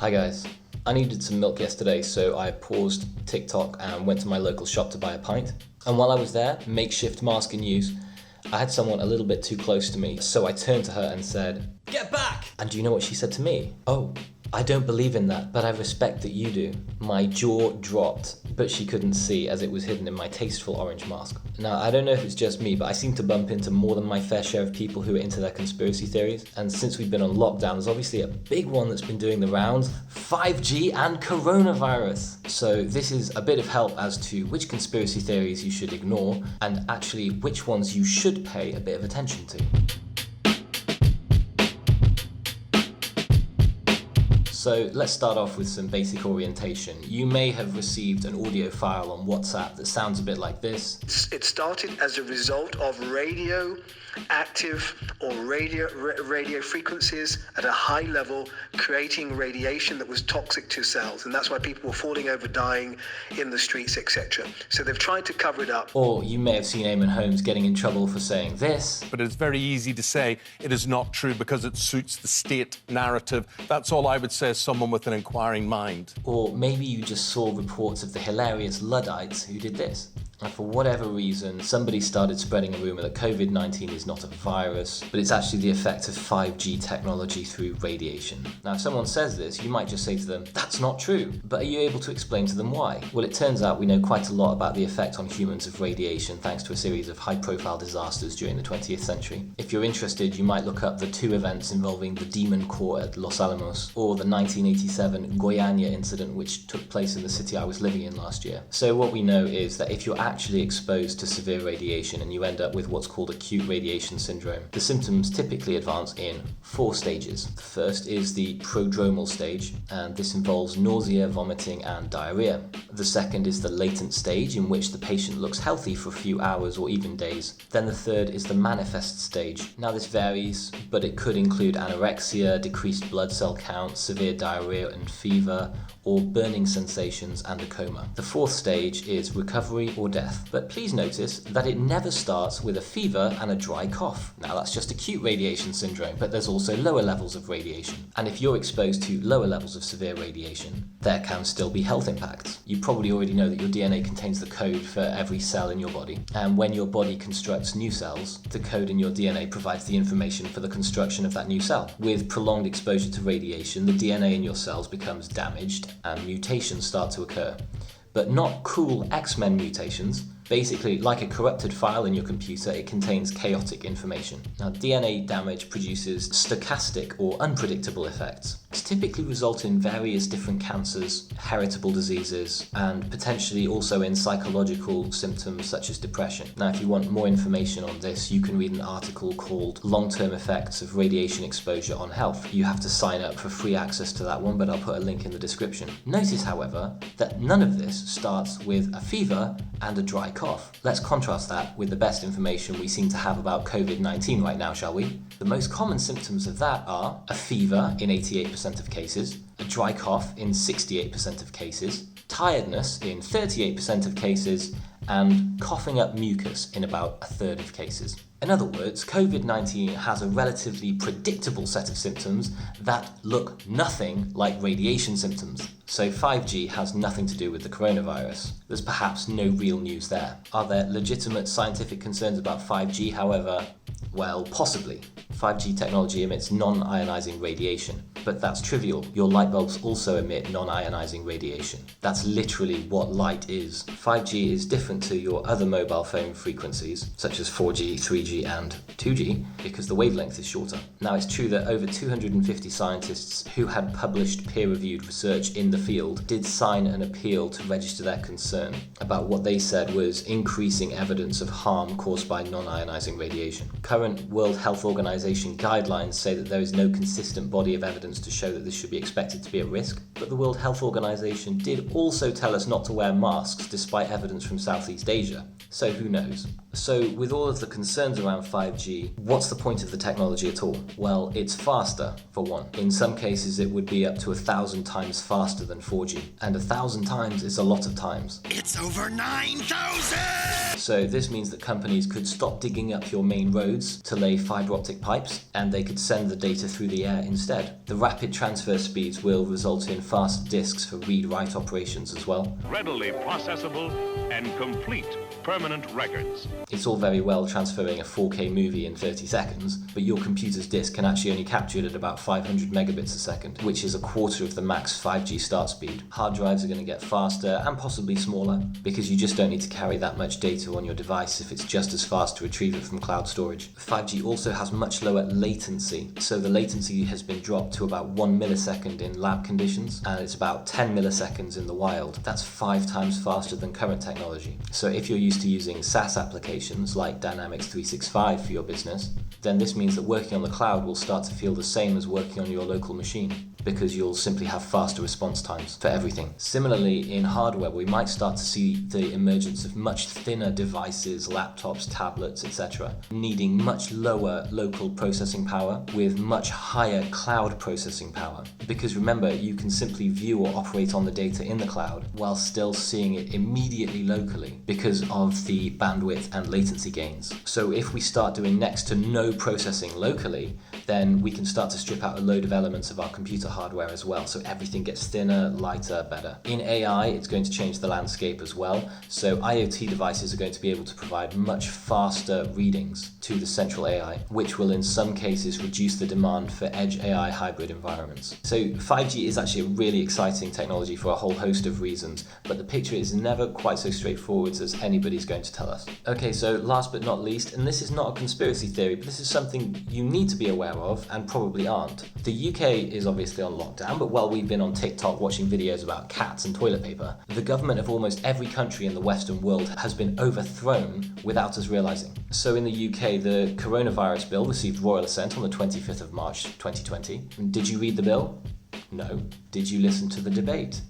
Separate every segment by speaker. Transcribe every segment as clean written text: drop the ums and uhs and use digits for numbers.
Speaker 1: Hi guys. I needed some milk yesterday, so I paused TikTok and went to my local shop to buy a pint. And while I was there, makeshift mask in use, I had someone a little bit too close to me, so I turned to her and said, "Get back!" And do you know what she said to me? "Oh, I don't believe in that, but I respect that you do." My jaw dropped, but she couldn't see as it was hidden in my tasteful orange mask. Now, I don't know if it's just me, but I seem to bump into more than my fair share of people who are into their conspiracy theories. And since we've been on lockdown, there's obviously a big one that's been doing the rounds: 5G and coronavirus. So this is a bit of help as to which conspiracy theories you should ignore and actually which ones you should pay a bit of attention to. So let's start off with some basic orientation. You may have received an audio file on WhatsApp that sounds a bit like this.
Speaker 2: It started as a result of radioactive or radio frequencies at a high level creating radiation that was toxic to cells, and that's why people were falling over, dying in the streets, etc. So they've tried to cover it up.
Speaker 1: Or you may have seen Eamon Holmes getting in trouble for saying this.
Speaker 3: But it's very easy to say it is not true because it suits the state narrative. That's all I would say as someone with an inquiring mind.
Speaker 1: Or maybe you just saw reports of the hilarious Luddites who did this. And for whatever reason, somebody started spreading a rumour that COVID-19 is not a virus, but it's actually the effect of 5G technology through radiation. Now, if someone says this, you might just say to them, "That's not true." But are you able to explain to them why? Well, it turns out we know quite a lot about the effect on humans of radiation thanks to a series of high-profile disasters during the 20th century. If you're interested, you might look up the two events involving the Demon Core at Los Alamos, or the 1987 Goiania Incident, which took place in the city I was living in last year. So what we know is that if you're actually exposed to severe radiation and you end up with what's called acute radiation syndrome, the symptoms typically advance in 4 stages. The first is the prodromal stage, and this involves nausea, vomiting, and diarrhea. The second is the latent stage, in which the patient looks healthy for a few hours or even days. Then the third is the manifest stage. Now this varies, but it could include anorexia, decreased blood cell count, severe diarrhea and fever, or burning sensations and a coma. The fourth stage is recovery or death, but please notice that it never starts with a fever and a dry cough. Now that's just acute radiation syndrome, but there's also lower levels of radiation. And if you're exposed to lower levels of severe radiation, there can still be health impacts. You probably already know that your DNA contains the code for every cell in your body, and when your body constructs new cells, the code in your DNA provides the information for the construction of that new cell. With prolonged exposure to radiation, the DNA in your cells becomes damaged and mutations start to occur. But not cool X-Men mutations. Basically, like a corrupted file in your computer, it contains chaotic information. Now, DNA damage produces stochastic or unpredictable effects. It's typically result in various different cancers, heritable diseases, and potentially also in psychological symptoms such as depression. Now, if you want more information on this, you can read an article called Long-Term Effects of Radiation Exposure on Health. You have to sign up for free access to that one, but I'll put a link in the description. Notice, however, that none of this starts with a fever and a dry cough. Let's contrast that with the best information we seem to have about COVID-19 right now, shall we? The most common symptoms of that are a fever in 88% of cases, a dry cough in 68% of cases, tiredness in 38% of cases, and coughing up mucus in about a third of cases. In other words, COVID-19 has a relatively predictable set of symptoms that look nothing like radiation symptoms. So 5G has nothing to do with the coronavirus. There's perhaps no real news there. Are there legitimate scientific concerns about 5G, however? Well, possibly. 5G technology emits non-ionising radiation, but that's trivial. Your light bulbs also emit non-ionising radiation. That's literally what light is. 5G is different to your other mobile phone frequencies, such as 4G, 3G and 2G, because the wavelength is shorter. Now, it's true that over 250 scientists who had published peer-reviewed research in the field did sign an appeal to register their concern about what they said was increasing evidence of harm caused by non-ionising radiation. Current World Health Organization guidelines say that there is no consistent body of evidence to show that this should be expected to be a risk, but the World Health Organization did also tell us not to wear masks despite evidence from Southeast Asia. So who knows? So with all of the concerns around 5G, what's the point of the technology at all? Well, it's faster, for one. In some cases, it would be up to 1,000 times faster than 4G. And 1,000 times is a lot of times.
Speaker 4: It's over 9,000!
Speaker 1: So this means that companies could stop digging up your main roads woods to lay fibre optic pipes, and they could send the data through the air instead. The rapid transfer speeds will result in faster disks for read-write operations as well.
Speaker 4: Readily processable and complete permanent records.
Speaker 1: It's all very well transferring a 4K movie in 30 seconds, but your computer's disk can actually only capture it at about 500 megabits a second, which is a quarter of the max 5G start speed. Hard drives are going to get faster and possibly smaller, because you just don't need to carry that much data on your device if it's just as fast to retrieve it from cloud storage. 5G also has much lower latency, so the latency has been dropped to about 1 millisecond in lab conditions, and it's about 10 milliseconds in the wild. That's 5 times faster than current technology. So if you're used to using SaaS applications like Dynamics 365 for your business, then this means that working on the cloud will start to feel the same as working on your local machine, because you'll simply have faster response times for everything. Similarly, in hardware, we might start to see the emergence of much thinner devices, laptops, tablets, etc., needing much lower local processing power with much higher cloud processing power. Because remember, you can simply view or operate on the data in the cloud while still seeing it immediately locally because of the bandwidth and latency gains. So if we start doing next to no processing locally, then we can start to strip out a load of elements of our computer hardware as well, so everything gets thinner, lighter, better. In AI, it's going to change the landscape as well, so IoT devices are going to be able to provide much faster readings to the central AI, which will in some cases reduce the demand for edge AI hybrid environments. So 5G is actually a really exciting technology for a whole host of reasons, but the picture is never quite so straightforward as anybody's going to tell us. Okay, so last but not least, and this is not a conspiracy theory, but this is something you need to be aware of and probably aren't. The UK is obviously on lockdown, but while we've been on TikTok watching videos about cats and toilet paper, the government of almost every country in the Western world has been overthrown without us realising. So in the UK, the coronavirus bill received royal assent on the 25th of March 2020. Did you read the bill? No. Did you listen to the debate?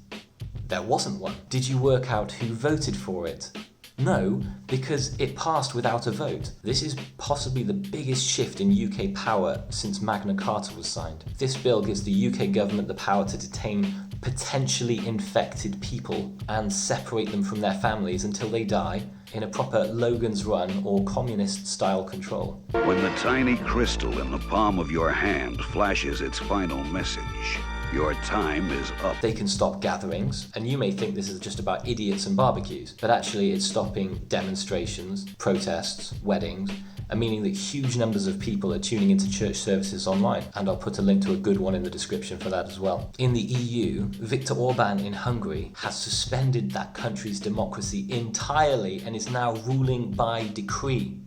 Speaker 1: There wasn't one. Did you work out who voted for it? No, because it passed without a vote. This is possibly the biggest shift in UK power since Magna Carta was signed. This bill gives the UK government the power to detain potentially infected people and separate them from their families until they die in a proper Logan's Run or communist-style control.
Speaker 5: When the tiny crystal in the palm of your hand flashes its final message, your time is up.
Speaker 1: They can stop gatherings, and you may think this is just about idiots and barbecues, but actually it's stopping demonstrations, protests, weddings, and meaning that huge numbers of people are tuning into church services online, and I'll put a link to a good one in the description for that as well. In the EU, Viktor Orban in Hungary has suspended that country's democracy entirely and is now ruling by decree,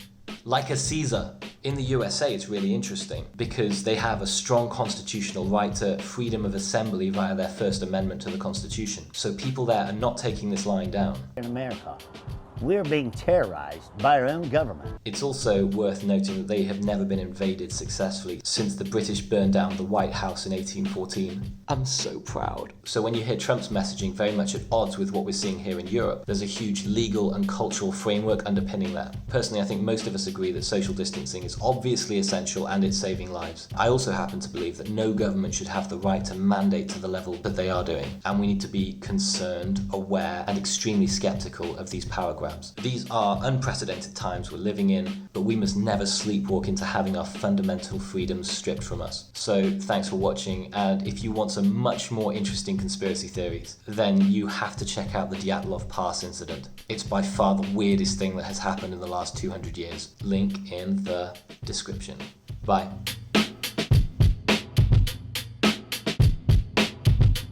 Speaker 1: like a Caesar. In the USA, it's really interesting because they have a strong constitutional right to freedom of assembly via their First Amendment to the Constitution. So people there are not taking this lying down.
Speaker 6: In America, we're being terrorized by our own government.
Speaker 1: It's also worth noting that they have never been invaded successfully since the British burned down the White House in 1814. I'm so proud. So when you hear Trump's messaging very much at odds with what we're seeing here in Europe, there's a huge legal and cultural framework underpinning that. Personally, I think most of us agree that social distancing is obviously essential and it's saving lives. I also happen to believe that no government should have the right to mandate to the level that they are doing, and we need to be concerned, aware, and extremely skeptical of these power grabs. These are unprecedented times we're living in, but we must never sleepwalk into having our fundamental freedoms stripped from us. So thanks for watching, and if you want some much more interesting conspiracy theories, then you have to check out the Dyatlov Pass incident. It's by far the weirdest thing that has happened in the last 200 years. Link in the description. Bye.